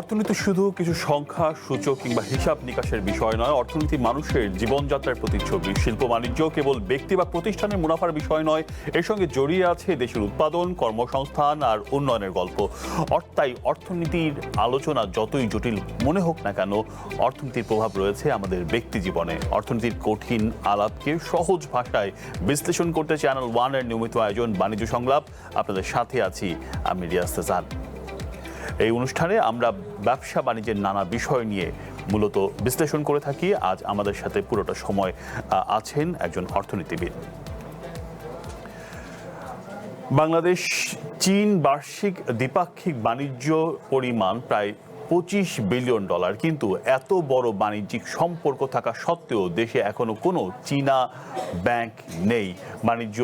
অর্থনীতি শুধু কিছু সংখ্যা সূচক কিংবা হিসাব নিকাশের বিষয় নয়, অর্থনীতি মানুষের জীবনযাত্রার প্রতিচ্ছবি। শিল্প বাণিজ্য কেবল ব্যক্তি বা প্রতিষ্ঠানের মুনাফার বিষয় নয়, এর সঙ্গে জড়িয়ে আছে দেশের উৎপাদন, কর্মসংস্থান আর উন্নয়নের গল্প। তাই অর্থনীতির আলোচনা যতই জটিল মনে হোক না কেন, অর্থনীতির প্রভাব রয়েছে আমাদের ব্যক্তি জীবনে। অর্থনীতির কঠিন আলাপকে সহজ ভাষায় বিশ্লেষণ করতে চ্যানেল ওয়ানের নিয়মিত আয়োজন বাণিজ্য সংলাপ। আপনাদের সাথে আছি আমি রিয়াজ তেজান। এই অনুষ্ঠানে আমরা ব্যবসা বাণিজ্যের নানা বিষয় নিয়ে মূলত বিশ্লেষণ করে থাকি। আজ আমাদের সাথে পুরোটা সময় আছেন একজন অর্থনীতিবিদ। বাংলাদেশ চীন বার্ষিক দ্বিপাক্ষিক বাণিজ্য পরিমাণ প্রায় $25 বিলিয়ন, কিন্তু এত বড় বাণিজ্যিক সম্পর্ক থাকা সত্ত্বেও দেশে এখনো কোনো চীনা ব্যাংক নেই। বাণিজ্য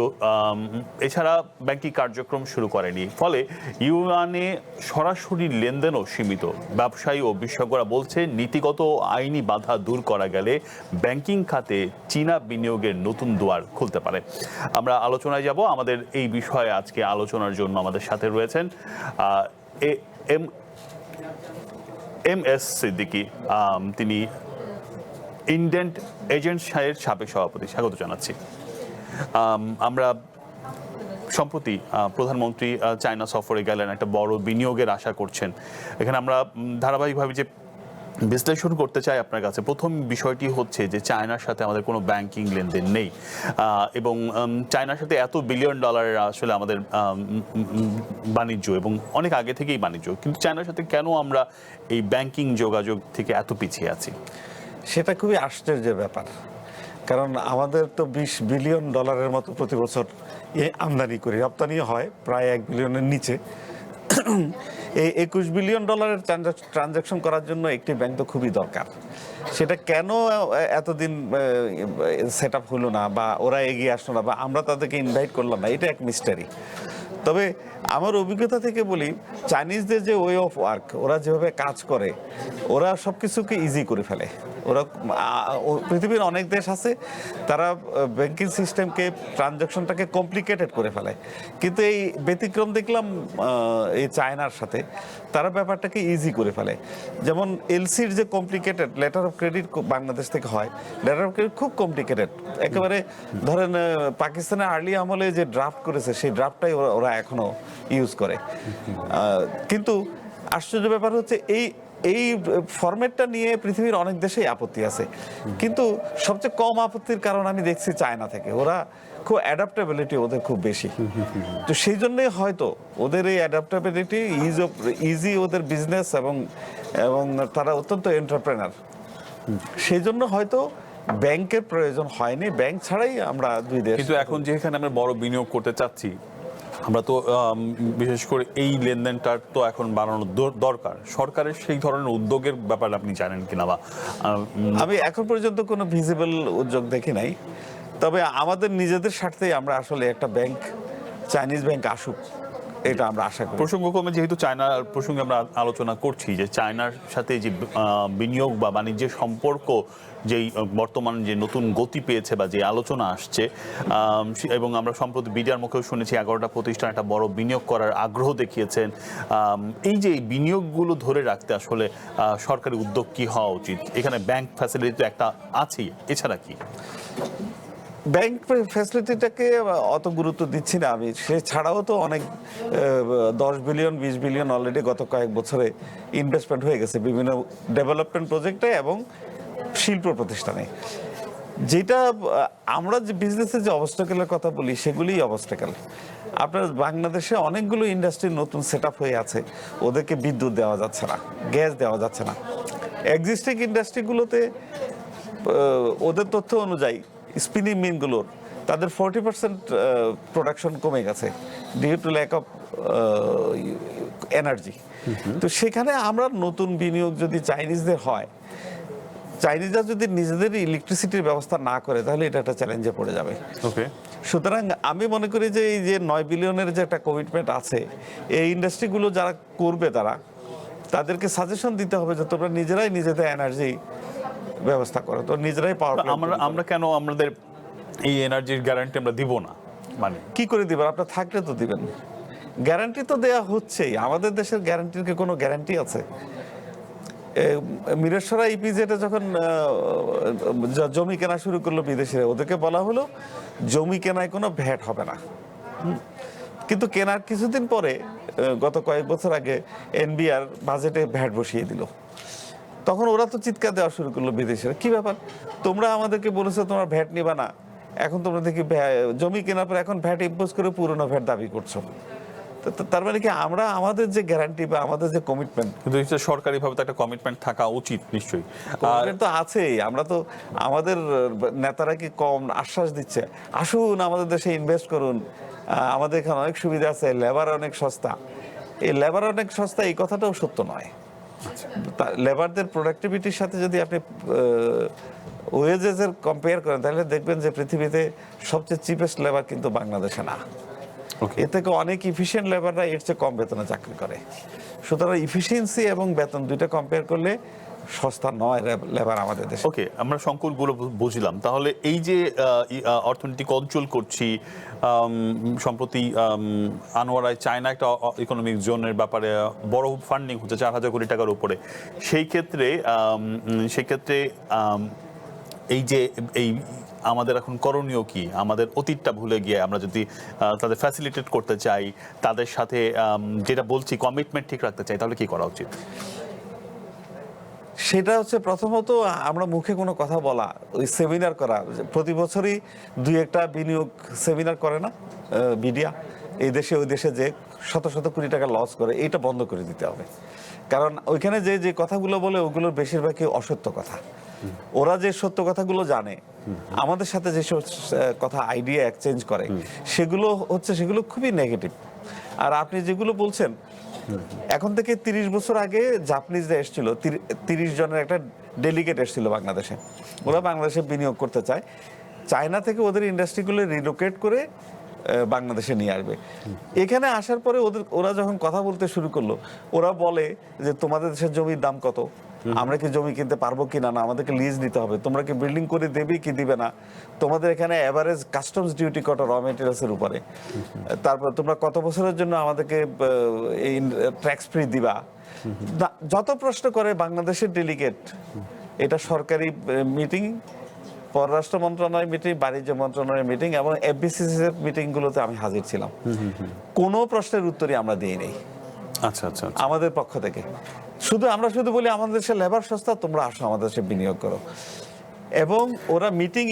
এছাড়া ব্যাংকিং কার্যক্রম শুরু করেনি, ফলে ইউয়ানে সরাসরি লেনদেনও সীমিত। ব্যবসায়ী ও বিশেষজ্ঞরা বলছে, নীতিগত আইনি বাধা দূর করা গেলে ব্যাংকিং খাতে চীনা বিনিয়োগের নতুন দুয়ার খুলতে পারে। আমরা আলোচনায় যাব। আমাদের এই বিষয়ে আজকে আলোচনার জন্য আমাদের সাথে রয়েছেন এম.এস. সিদ্দিকী। তিনি ইন্ডেন্ট এজেন্টস এর সাবেক সভাপতি। স্বাগত জানাচ্ছি। আমরা সম্প্রতি প্রধানমন্ত্রী চায়না সফরে গেলেন, একটা বড় বিনিয়োগের আশা করছেন। এখানে আমরা ধারাবাহিকভাবে যে বিশ্লেষণ করতে চাই আপনার কাছে, প্রথম বিষয়টি হচ্ছে যে চায়নার সাথে আমাদের কোনো ব্যাংকিং লেনদেন নেই, এবং চায়নার সাথে এত $1 বিলিয়ন আসলে আমাদের বাণিজ্য, এবং অনেক আগে থেকেই বাণিজ্য, কিন্তু চায়নার সাথে কেন আমরা এই ব্যাংকিং যোগাযোগ থেকে এত পিছিয়ে আছি? সেটা খুবই আশ্চর্যের ব্যাপার, কারণ আমাদের তো $20 বিলিয়ন মতো প্রতি বছর আমদানি করি, রপ্তানি হয় প্রায় $1 বিলিয়নের নিচে। এই $21 বিলিয়ন ট্রানজাকশন করার জন্য একটি ব্যাংক তো খুবই দরকার। সেটা কেন এতদিন সেট আপ হলো না, বা ওরা এগিয়ে আসলো না, বা আমরা তাদেরকে ইনভাইট করলাম না, এটা এক মিস্টারি। তবে আমার অভিজ্ঞতা থেকে বলি, চাইনিজদের যে ওয়ে অফ ওয়ার্ক, ওরা যেভাবে কাজ করে, ওরা সব কিছুকে ইজি করে ফেলে। ওরা পৃথিবীর অনেক দেশ আছে, তারা ব্যাংকিং সিস্টেমকে, ট্রানজাকশনটাকে কমপ্লিকেটেড করে ফেলে, কিন্তু এই ব্যতিক্রম দেখলাম এই চায়নার সাথে, তারা ব্যাপারটাকে ইজি করে ফেলে। যেমন এলসির যে complicated letter of credit Bangladesh থেকে হয়, লেটার অফ ক্রেডিট খুব কমপ্লিকেটেড একেবারে। ধরেন পাকিস্তানের আর্লি আমলে যে ড্রাফট করেছে, সেই ড্রাফটটাই ওরা এখনো ইউজ করে। কিন্তু আশ্চর্য ব্যাপার হচ্ছে, এই ফরম্যাটটা নিয়ে পৃথিবীর অনেক দেশেই আপত্তি আছে, কিন্তু সবচেয়ে কম আপত্তির কারণ আমি দেখছি চায়না থেকে। ওরা খুব অ্যাডাপ্টেবিলিটি ওদের খুব বেশি, তো সেই জন্যই হয়তো ওদের এই অ্যাডাপ্টেবিলিটি, ইজি ওদের বিজনেস, এবং তারা অত্যন্ত এন্টারপ্রেনার, সেই জন্য হয়তো ব্যাংকের প্রয়োজন হয়নি। ব্যাংক ছাড়াই আমরা দুই দেশ। কিন্তু এখন যেখানে আমরা বড় বিনিয়োগ করতে চাচ্ছি, আমরা তো বিশেষ করে এই লেনদেনটার তো এখন বাড়ানো দরকার। সরকারের সেই ধরনের উদ্যোগের ব্যাপারে আপনি জানেন কিনা? বা আমি এখন পর্যন্ত কোনো ভিজিবল উদ্যোগ দেখি নাই। তবে আমাদের নিজেদের স্বার্থেই আমরা আসলে একটা ব্যাংক, চাইনিজ ব্যাংক আসুক, এটা আমরা আশা করি। প্রসঙ্গক্রমে যেহেতু চায়নার প্রসঙ্গে আমরা আলোচনা করছি, যে চায়নার সাথে যে বিনিয়োগ বা বাণিজ্যের সম্পর্ক যেই বর্তমান যে নতুন গতি পেয়েছে, বা যে আলোচনা আসছে, এবং আমরা সম্প্রতি বিডিআর মুখেও শুনেছি 11টা প্রতিষ্ঠান একটা বড় বিনিয়োগ করার আগ্রহ দেখিয়েছেন। এই যে বিনিয়োগগুলো ধরে রাখতে আসলে সরকারি উদ্যোগ কি হওয়া উচিত? এখানে ব্যাংক ফ্যাসিলিটি তো একটা আছেই, এছাড়া কি? ব্যাংক ফ্যাসিলিটিটাকে অত গুরুত্ব দিচ্ছি না আমি। সে ছাড়াও তো অনেক $10 বিলিয়ন 20 বিলিয়ন অলরেডি গত কয়েক বছরে ইনভেস্টমেন্ট হয়ে গেছে বিভিন্ন ডেভেলপমেন্ট প্রজেক্টে এবং শিল্প প্রতিষ্ঠানে। যেটা আমরা যে বিজনেসের যে অবস্টাকেলের কথা বলি, সেগুলিই অবস্টাকেল। আপনার বাংলাদেশে অনেকগুলো ইন্ডাস্ট্রি নতুন সেট আপ হয়ে আছে, ওদেরকে বিদ্যুৎ দেওয়া যাচ্ছে না, গ্যাস দেওয়া যাচ্ছে না। এক্সিস্টিং ইন্ডাস্ট্রিগুলোতে ওদের তথ্য অনুযায়ী স্পিনিং মিলগুলোর তাদের 40% প্রোডাকশন কমে গেছে due to lack of energy. তো সেখানে আমরা নতুন বিনিয়োগ যদি চাইনিজদের হয়, চাইনিজরা যদি নিজেদের ইলেকট্রিসিটির ব্যবস্থা না করে, তাহলে এটা একটা চ্যালেঞ্জে পড়ে যাবে। সুতরাং আমি মনে করি যে এই যে $9 বিলিয়নের যে একটা কমিটমেন্ট আছে, এই ইন্ডাস্ট্রিগুলো যারা করবে, তাদেরকে সাজেশন দিতে হবে যে তোমরা নিজেরাই নিজেদের এনার্জি ব্যবস্থা করো, তো নিজেরাই পাওয়ার। আমরা কেন আমাদের এই এনার্জির গ্যারান্টি আমরা দিব না? মানে কি করে দিবেন? আপনার থাকলে তো দিবেন। গ্যারান্টি তো দেয়া হচ্ছেই। আমাদের দেশের গ্যারান্টির কি কোনো গ্যারান্টি আছে? মিরেশ্বরা ইপিজেডে যখন জমি কেনা শুরু করলো বিদেশিরা, ওদেরকে বলা হলো জমি কেনায় কোনো ভ্যাট হবে না। কিন্তু কেনার কিছুদিন পরে গত কয়েক বছর আগে এনবিআর বাজেটে ভ্যাট বসিয়ে দিল। তখন ওরা তো চিৎকার দেওয়া শুরু করলো বিদেশিরা, কি ব্যাপার, তোমরা আমাদেরকে বলেছো তোমরা ভ্যাট নিবা না, এখন তোমরা দেখি জমি কেনার পর এখন ভ্যাট ইম্পোজ করে পুরনো ভ্যাট দাবি করছো। তার মানে কি আমরা আমাদের যে গ্যারান্টি বা আমাদের যে কমিটমেন্ট, কিন্তু সরকারিভাবে তো একটা কমিটমেন্ট থাকা উচিত নিশ্চয়ই। কমিটমেন্ট তো আছেই। আমরা তো আমাদের নেতারা কি কম আশ্বাস দিচ্ছে, আসুন আমাদের দেশে ইনভেস্ট করুন, আমাদের এখানে অনেক সুবিধা আছে, লেবার অনেক সস্তা। এই লেবার অনেক সস্তা এই কথাটাও সত্য নয়। লেবারদের প্রোডাক্টিভিটির সাথে যদি আপনি ওয়েজেসের কম্পেয়ার করেন, তাহলে দেখবেন যে পৃথিবীতে সবচেয়ে চিপেস্ট লেবার কিন্তু বাংলাদেশে না। এর থেকে অনেক ইফিশিয়েন্ট লেবাররা এর চেয়ে কম বেতনে চাকরি করে। সুতরাং ইফিসিয়েন্সি এবং বেতন দুইটা কম্পেয়ার করলে সস্তা নয় লেবার আমাদের দেশে। ওকে, আমরা সংকটগুলো বুঝলাম। তাহলে এই যে অর্থনীতি কন্ট্রোল করছি, সম্প্রতি আনোয়ারায় চায়না একটা ইকোনমিক জোনের ব্যাপারে বড় ফান্ডিং হচ্ছে 4,000 কোটি টাকার উপরে। সেই ক্ষেত্রে এই যে এই আমাদের এখন করণীয় কি? আমাদের অতীতটা ভুলে গিয়ে আমরা যদি তাদের ফ্যাসিলিটেট করতে চাই, তাদের সাথে যেটা বলছি কমিটমেন্ট ঠিক রাখতে চাই, তাহলে কি করা উচিত? সেটা হচ্ছে প্রথমত আমরা মুখে কোনো কথা বলা, ওই সেমিনার করা, প্রতি বছরই 2-1টা বিনিয়োগ সেমিনার করে না মিডিয়া, এই দেশে ওই দেশে যে শত শত কোটি টাকা লস করে, এটা বন্ধ করে দিতে হবে। কারণ ওইখানে যে যে কথাগুলো বলে ওগুলোর বেশিরভাগই অসত্য কথা। ওরা যে সত্য কথাগুলো জানে, আমাদের সাথে যেসব কথা আইডিয়া এক্সচেঞ্জ করে, সেগুলো খুবই নেগেটিভ। আর আপনি যেগুলো বলছেন, এখন থেকে 30 বছর আগে জাপানিজরা এসেছিল, 30 জনের একটা ডেলিগেট এসেছিল বাংলাদেশে। ওরা বাংলাদেশে বিনিয়োগ করতে চায়, চায়না থেকে ওদের ইন্ডাস্ট্রিগুলো রিলোকেট করে বাংলাদেশে নিয়ে আসবে। এখানে আসার পরে ওরা যখন কথা বলতে শুরু করলো, ওরা বলে যে তোমাদের দেশের জমির দাম কত, আমরা কি জমি কিনতে পারবো কিনা, না আমাদেরকে লিজ নিতে হবে, তোমরা কি বিল্ডিং করে দেবে কি দিবে না, তোমাদের এখানে এভারেজ কাস্টমস ডিউটি কত র মেটেরিয়ালসের উপরে, তারপর তোমরা কত বছরের জন্য আমাদেরকে এই ট্যাক্স ফ্রি দিবা। যত প্রশ্ন করে বাংলাদেশের ডেলিগেট, এটা সরকারি মিটিং, পররাষ্ট্র মন্ত্রণালয় মিটিং, বাণিজ্য মন্ত্রণালয়ের মিটিং এবং এফবিসিসির মিটিং গুলোতে আমি হাজির ছিলাম। কোনো প্রশ্নের উত্তরই আমরা দিই নেই আচ্ছা আচ্ছা আমাদের পক্ষ থেকে। আমরা শুধু বলি আমাদের দেশে লেবার সস্তা, তোমরা আসো আমাদের দেশে বিনিয়োগ করো। এবং ওরা মিটিং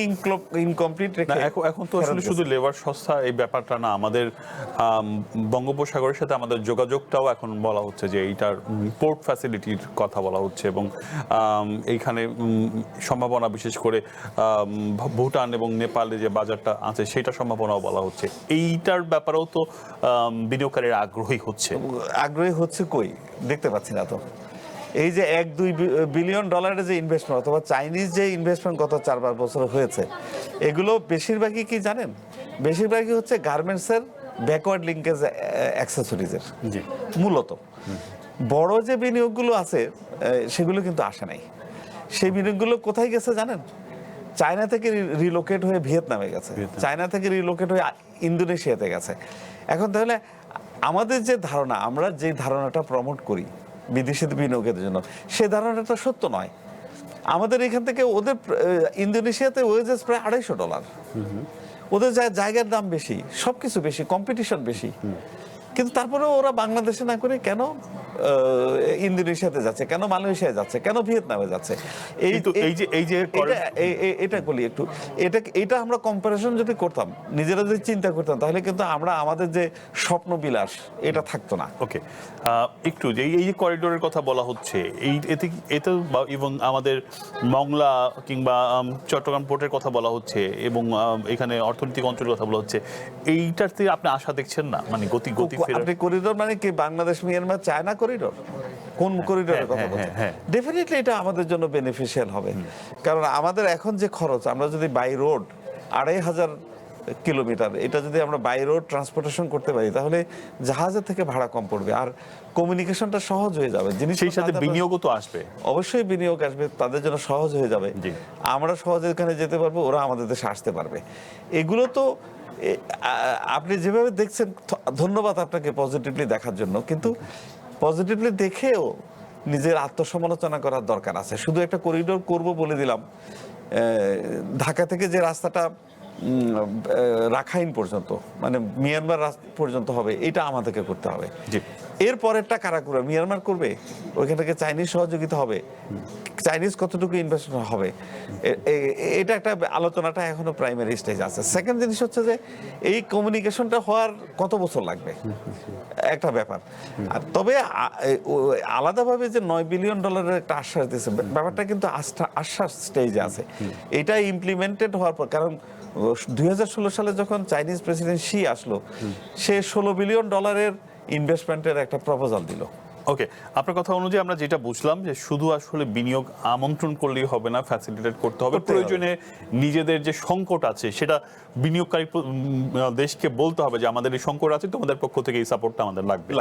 ইনকমপ্লিট রেখে, এখন তো আসলে শুধু লেবার সস্তা এই ব্যাপারটা না, আমাদের বঙ্গোপসাগরের সাথে আমাদের যোগাযোগটাও এখন বলা হচ্ছে যে এইটার পোর্ট ফ্যাসিলিটির কথা বলা হচ্ছে, এবং এইখানে সম্ভাবনা বিশেষ করে ভুটান এবং নেপালে যে বাজারটা আছে সেটা সম্ভাবনাও বলা হচ্ছে। এইটার ব্যাপারেও তো বিনিয়োগকারীরা আগ্রহী হচ্ছে। কই দেখতে পাচ্ছি না তো। এই যে 1-2 বিলিয়ন ডলারের যে ইনভেস্টমেন্ট অথবা চাইনিজ যে ইনভেস্টমেন্ট গত 4-5 বছর হয়েছে, এগুলো বেশিরভাগই কি জানেন, বেশিরভাগই হচ্ছে গার্মেন্টসের ব্যাকওয়ার্ড লিঙ্কেজ অ্যাক্সেসরিজের। মূলত বড় যে বিনিয়োগগুলো আছে সেগুলো কিন্তু আসে নাই। সেই বিনিয়োগগুলো কোথায় গেছে জানেন? চায়না থেকে রিলোকেট হয়ে ভিয়েতনামে গেছে, চায়না থেকে রিলোকেট হয়ে ইন্দোনেশিয়াতে গেছে। এখন তাহলে আমাদের যে ধারণা, আমরা যে ধারণাটা প্রমোট করি বিদেশি বিনিয়োগের জন্য, সে ধারণাটা সত্য নয়। আমাদের এখান থেকে ওদের ইন্দোনেশিয়াতে ওয়েজেস প্রায় $250, ওদের জায়গার দাম বেশি, সবকিছু বেশি, কম্পিটিশন বেশি, কিন্তু তারপরেও ওরা বাংলাদেশে না করে কেন ইন্দোনেশিয়াতে যাচ্ছে, কেন মালয়েশিয়ায় যাচ্ছে, কেন ভিয়েতনামে যাচ্ছে? এটা বলি একটু, এটা আমরা কম্পারিজন যদি করতাম, নিজেরা যদি চিন্তা করতাম, তাহলে কিন্তু আমরা আমাদের যে স্বপ্ন বিলাস এটা থাকতো না। ওকে, একটু যে এই যে করিডোরের কথা বলা হচ্ছে, এতে এবং আমাদের মংলা কিংবা চট্টগ্রাম পোর্টের কথা বলা হচ্ছে, এবং এখানে অর্থনৈতিক অঞ্চলের কথা বলা হচ্ছে, এইটাতে আপনি আশা দেখছেন না? মানে গতি আপনি করিডোর মানে কি বাংলাদেশ মিয়ানমার চায়না করিডোর? কোন করিডোরের কথা বলছেন? ডেফিনেটলি এটা আমাদের জন্য বেনিফিশিয়াল হবে। কারণ আমাদের এখন যে খরচ, আমরা যদি বাই রোড 2,500 কিলোমিটার, এটা যদি আমরা বাই রোড ট্রান্সপোর্টেশন করতে পারি, তাহলে জাহাজের থেকে ভাড়া কম পড়বে, আর কমিউনিকেশনটা সহজ হয়ে যাবে। সেই সাথে বিনিয়োগও তো আসবে, অবশ্যই বিনিয়োগ আসবে, তাদের জন্য সহজ হয়ে যাবে। আমরা সহজে এখানে যেতে পারবো, ওরা আমাদের দেশে আসতে পারবে। এগুলো তো আপনি যেভাবে দেখছেন, ধন্যবাদ আপনাকে পজিটিভলি দেখার জন্য, কিন্তু পজিটিভলি দেখেও নিজের আত্মসমালোচনা করার দরকার আছে। শুধু একটা করিডোর করব বলে দিলাম, ঢাকা থেকে যে রাস্তাটা রাখাইন পর্যন্ত মানে মিয়ানমার পর্যন্ত হবে, এটা আমাদেরকে করতে হবে। এর পরেরটা কারা করবে? মিয়ানমার করবে? ওইখান থেকে চাইনিজ সহযোগিতা হবে? চাইনিজ কতটুকু ইনভেস্টমেন্ট হবে? এটা একটা আলোচনাটা এখনো প্রাইমারি স্টেজ আছে। সেকেন্ড জিনিস হচ্ছে যে এই কমিউনিকেশনটা হওয়ার কত বছর লাগবে, একটা ব্যাপার। আর তবে আলাদাভাবে যে $9 বিলিয়ন একটা আশ্বাস দিয়েছে, ব্যাপারটা কিন্তু আশ্বাস স্টেজে আছে। এটা ইমপ্লিমেন্টেড হওয়ার পর, কারণ 2016 সালে যখন চাইনিজ প্রেসিডেন্ট শি আসলো, সে $16 বিলিয়ন ইনভেস্টমেন্টের একটা প্রপোজাল দিল। ওকে, আপনার কথা অনুযায়ী আমরা যেটা বুঝলাম যে শুধু আসলে বিনিয়োগ আমন্ত্রণ করলেই হবে না, ফ্যাসিলিটেট করতে হবে। প্রয়োজনে নিজেদের যে সংকট আছে সেটা বিনিয়োগকারী দেশকে বলতে হবে যে আমাদের এই সংকট আছে, তোমাদের পক্ষ থেকে এই সাপোর্টটা আমাদের লাগবে।